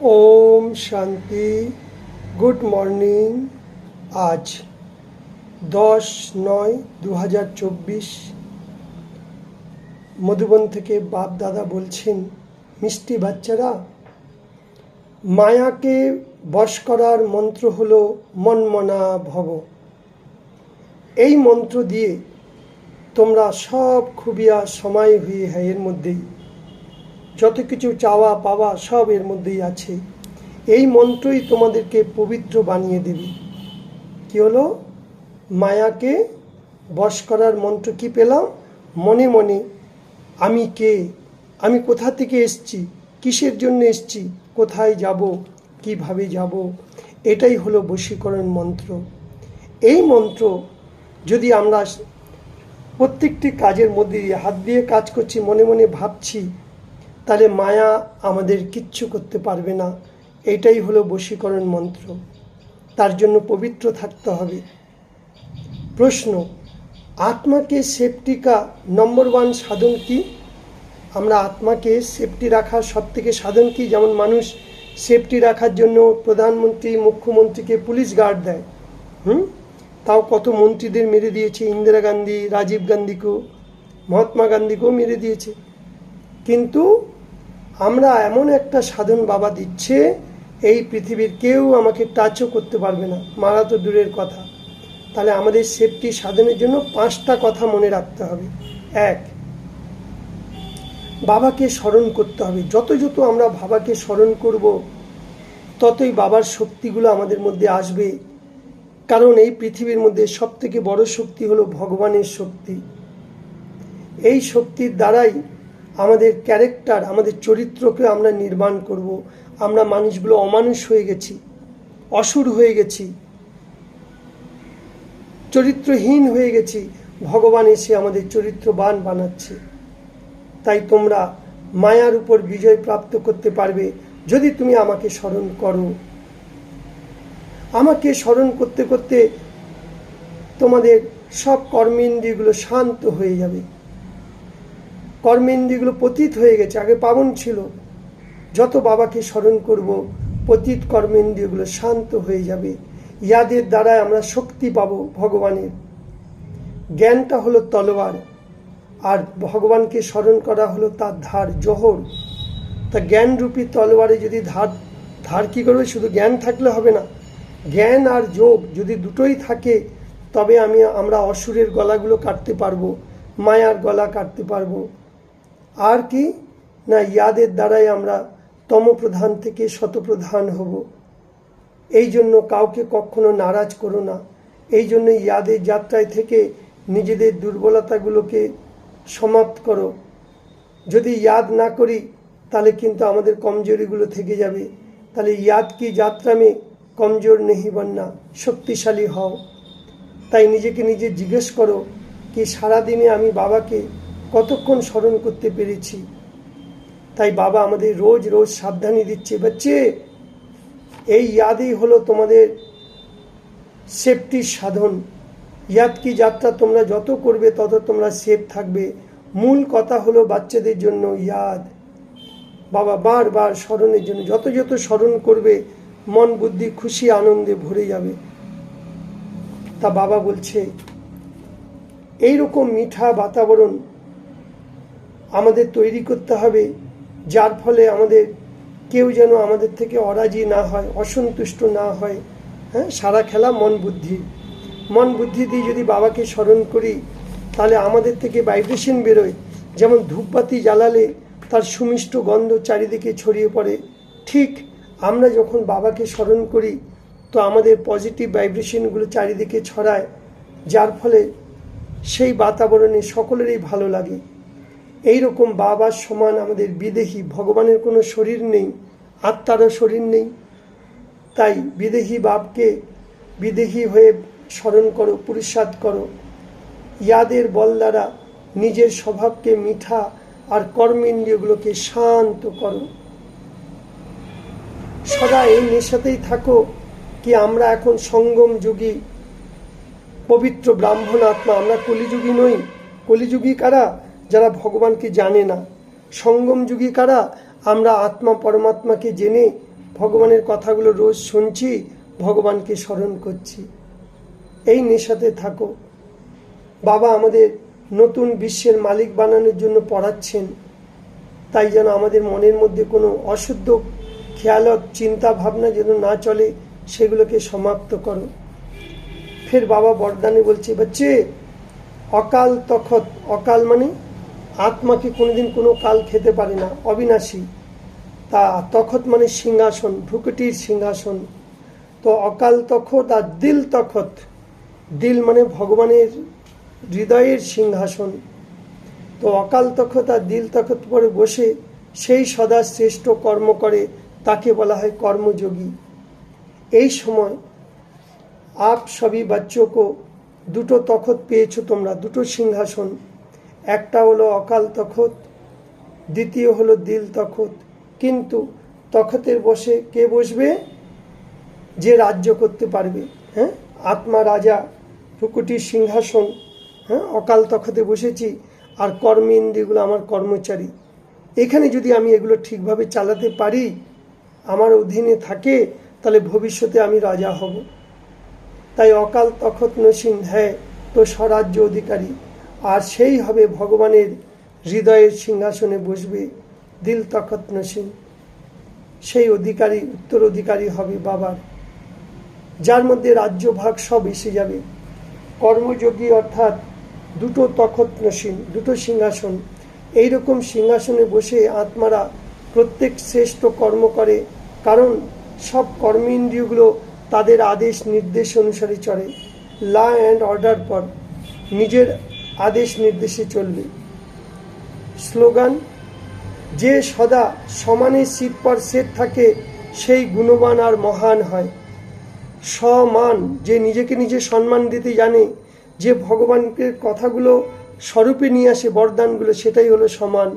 Om Shanti. Good morning. आज 10/9/2024 মধুবন থেকে বাপ দাদা বলছেন, মিষ্টি বাচ্চারা, মায়াকে বশ করার মন্ত্র হলো মনমনা ভব। এই মন্ত্র দিয়ে তোমরা সব খুবিয়া সময় হয়ে এর মধ্যেই যত কিছু চাওয়া পাওয়া সব এর মধ্যেই আছে। এই মন্ত্রই তোমাদেরকে পবিত্র বানিয়ে দেবে। কি হলো? মায়াকে বশ করার মন্ত্র কি পেলাম? মনে মনে আমি কে, আমি কোথা থেকে এসছি, কিসের জন্য এসছি, কোথায় যাব, কিভাবে যাব, এটাই হলো বশীকরণ মন্ত্র। এই মন্ত্র যদি আমরা প্রত্যেকটি কাজের মধ্যে হাত দিয়ে কাজ করছি, মনে মনে ভাবছি, তাহলে মায়া আমাদের কিচ্ছু করতে পারবে না। এটাই হলো বশীকরণ মন্ত্র। তার জন্য পবিত্র থাকতে হবে। প্রশ্ন, আত্মাকে সেফটি কা নম্বর 1 সাধন কি? আমরা আত্মাকে সেফটি রাখার সব থেকে সাধন কি? যেমন মানুষ সেফটি রাখার জন্য প্রধানমন্ত্রী মুখ্যমন্ত্রীকে পুলিশ গার্ড দেয়, তাও কত মন্ত্রীদের মেরে দিয়েছে। ইন্দিরা গান্ধী, রাজীব গান্ধীকেও, মহাত্মা গান্ধীকেও মেরে দিয়েছে। কিন্তু আমরা এমন একটা সাধন বাবা দিচ্ছে, এই পৃথিবীর কেউ আমাকে টাচও করতে পারবে না, মারা তো দূরের কথা। তাহলে আমাদের সেফটি সাধনের জন্য 5টা কথা মনে রাখতে হবে। 1, বাবাকে স্মরণ করতে হবে। যত যত আমরা বাবাকে স্মরণ করব, ততই বাবার শক্তিগুলো আমাদের মধ্যে আসবে। কারণ এই পৃথিবীর মধ্যে সব থেকে বড় শক্তি হলো ভগবানের শক্তি। এই শক্তির দ্বারাই আমাদের ক্যারেক্টার, আমাদের চরিত্রকে আমরা নির্মাণ করব। আমরা মানুষগুলো অমানুষ হয়ে গেছি, অসুর হয়ে গেছি, চরিত্রহীন হয়ে গেছি। ভগবান এসে আমাদের চরিত্রবান বানাচ্ছে। তাই তোমরা মায়ার উপর বিজয় প্রাপ্ত করতে পারবে যদি তুমি আমাকে স্মরণ করো। আমাকে স্মরণ করতে করতে তোমাদের সব কর্মেন্দ্রিয়গুলো শান্ত হয়ে যাবে। কর্মেন্দ্রিয়গুলো পতিত হয়ে গেছে, আগে পাবন ছিল। যত বাবাকে স্মরণ করব, পতিত কর্মেন্দ্রিয়গুলো শান্ত হয়ে যাবে। ইয়াদের দ্বারা আমরা শক্তি পাবো ভগবানের। জ্ঞানটা হলো তলোয়ার, আর ভগবানকে স্মরণ করা হলো তার ধার, জোহর। তা জ্ঞানরূপী তলোয়ারে যদি ধার কী করবে? শুধু জ্ঞান থাকলে হবে না, জ্ঞান আর যোগ যদি দুটোই থাকে, তবে আমরা অসুরের গলাগুলো কাটতে পারবো, মায়ার গলা কাটতে পারবো। আর কি না, ইয়াদের দ্বারাই আমরা তমপ্রধান থেকে শতপ্রধান হব। এই জন্য কাউকে কখনো নারাজ করো না। এই জন্য ইয়াদের যাত্রায় থেকে নিজেদের দুর্বলতাগুলোকে সমাপ্ত করো। যদি ইয়াদ না করি, তাহলে কিন্তু আমাদের কমজোরিগুলো থেকে যাবে। তাহলে ইয়াদ কি যাত্রা মে কমজোর নেহি বননা, শক্তিশালী হও। তাই নিজেকে নিজে জিজ্ঞেস করো কি সারাদিনে আমি বাবাকে কতক্ষণ স্মরণ করতে পেরেছি। তাই বাবা আমাদের রোজ রোজ সাবধানী দিচ্ছে, বাচ্চে এই ইয়াদই হলো তোমাদের সেফটির সাধন। ইয়াদ কি যাত্রা তোমরা যত করবে তত তোমরা সেফ থাকবে। মূল কথা হলো বাচ্চাদের জন্য ইয়াদ, বাবা বারবার স্মরণের জন্য। যত যত স্মরণ করবে, মন বুদ্ধি খুশি আনন্দে ভরে যাবে। তা বাবা বলছে এইরকম মিঠা বাতাবরণ আমাদের তৈরি করতে হবে, যার ফলে আমাদের কেউ যেন আমাদের থেকে অরাজি না হয়, অসন্তুষ্ট না হয়। সারা খেলা মন বুদ্ধি। মন বুদ্ধি দিয়ে যদি বাবাকে স্মরণ করি, তাহলে আমাদের থেকে ভাইব্রেশন বেরোয়। যেমন ধূপবাতি জ্বালালে তার সুমিষ্ট গন্ধ চারিদিকে ছড়িয়ে পড়ে, ঠিক আমরা যখন বাবাকে স্মরণ করি, তো আমাদের পজিটিভ ভাইব্রেশনগুলো চারিদিকে ছড়ায়, যার ফলে সেই বাতাবরণে সকলেরই ভালো লাগে। এই রকম বাবার সমান আমাদের বিদেহী, ভগবানের কোনো শরীর নেই, আত্মারও শরীর নেই। তাই বিদেহী বাপকে বিদেহী হয়ে স্মরণ করো, পুরুষার্থ করো। ইয়াদের বল দ্বারা নিজের স্বভাবকে মিঠা আর কর্মেন্দ্রিয়গুলোকে শান্ত করো। সদা এই নেশাতেই থাকো কি আমরা এখন সঙ্গম যুগী পবিত্র ব্রাহ্মণ আত্মা, আমরা কলিযুগী নই। কলিযুগী কারা? যারা ভগবানকে জানে না। সঙ্গম যুগী কারা? আমরা আত্মা পরমাত্মাকে জেনে ভগবানের কথাগুলো রোজ শুনছি, ভগবানকে স্মরণ করছি। এই নেশাতে থাকো। বাবা আমাদের নতুন বিশ্বের মালিক বানানোর জন্য পড়াচ্ছেন, তাই যেন আমাদের মনের মধ্যে কোনো অশুদ্ধ খেয়ালত চিন্তা ভাবনা যেন না চলে, সেগুলোকে সমাপ্ত করো। ফের বাবা বরদানে বলছে, বাচ্চে অকাল তখত, অকাল মানে আত্মাকে কোনোদিন কোনো কাল খেতে পারে না, অবিনাশী। তা তখত মানে সিংহাসন, ভ্রুকুটির সিংহাসন। তো অকাল তখত আর দিল তখত, দিল মানে ভগবানের হৃদয়ের সিংহাসন। তো অকাল তখত আর দিল তখত পরে বসে সেই সদা শ্রেষ্ঠ কর্ম করে, তাকে বলা হয় কর্মযোগী। এই সময় আপ সবই বাচ্চোকে দুটো তখত পেয়েছো তোমরা, দুটো সিংহাসন। একটা হলো অকাল তখত, দ্বিতীয় হলো দিল তখত। কিন্তু তখতের বসে কে বসবে? যে রাজ্য করতে পারবে। হ্যাঁ, আত্মা রাজা, ভ্রুকুটির সিংহাসন। হ্যাঁ, অকাল তখতে বসেছি, আর কর্মেন্দ্রিয়গুলো আমার কর্মচারী। এখানে যদি আমি এগুলো ঠিকভাবে চালাতে পারি, আমার অধীনে থাকে, তাহলে ভবিষ্যতে আমি রাজা হব। তাই অকাল তখত নসীন হ্যায় তো স্বরাজ্য অধিকারী, আর সেই হবে ভগবানের হৃদয়ের সিংহাসনে বসবে, দিল তখত নসীন। সেই অধিকারী, উত্তরাধিকারী হবে বাবার, যার মধ্যে রাজ্যভাগ সব এসে যাবে। কর্মযোগী অর্থাৎ দুটো তখত নসীন, দুটো সিংহাসন। এইরকম সিংহাসনে বসে আত্মারা প্রত্যেক শ্রেষ্ঠ কর্ম করে, কারণ সব কর্মেন্দ্রিয়গুলো তাদের আদেশ নির্দেশ অনুসারে চলে। ল অ্যান্ড অর্ডার পর নিজের আদেশ নির্দেশে চলবে। স্লোগান, যে সদা সমানে সিট পর সেট থাকে, সেই গুণবান আর মহান হয়। সমান, যে নিজেকে নিজে সম্মান দিতে জানে, যে ভগবানকে কথাগুলো স্বরূপে নিয়ে আসে, বরদানগুলো, সেটাই হলো সমান।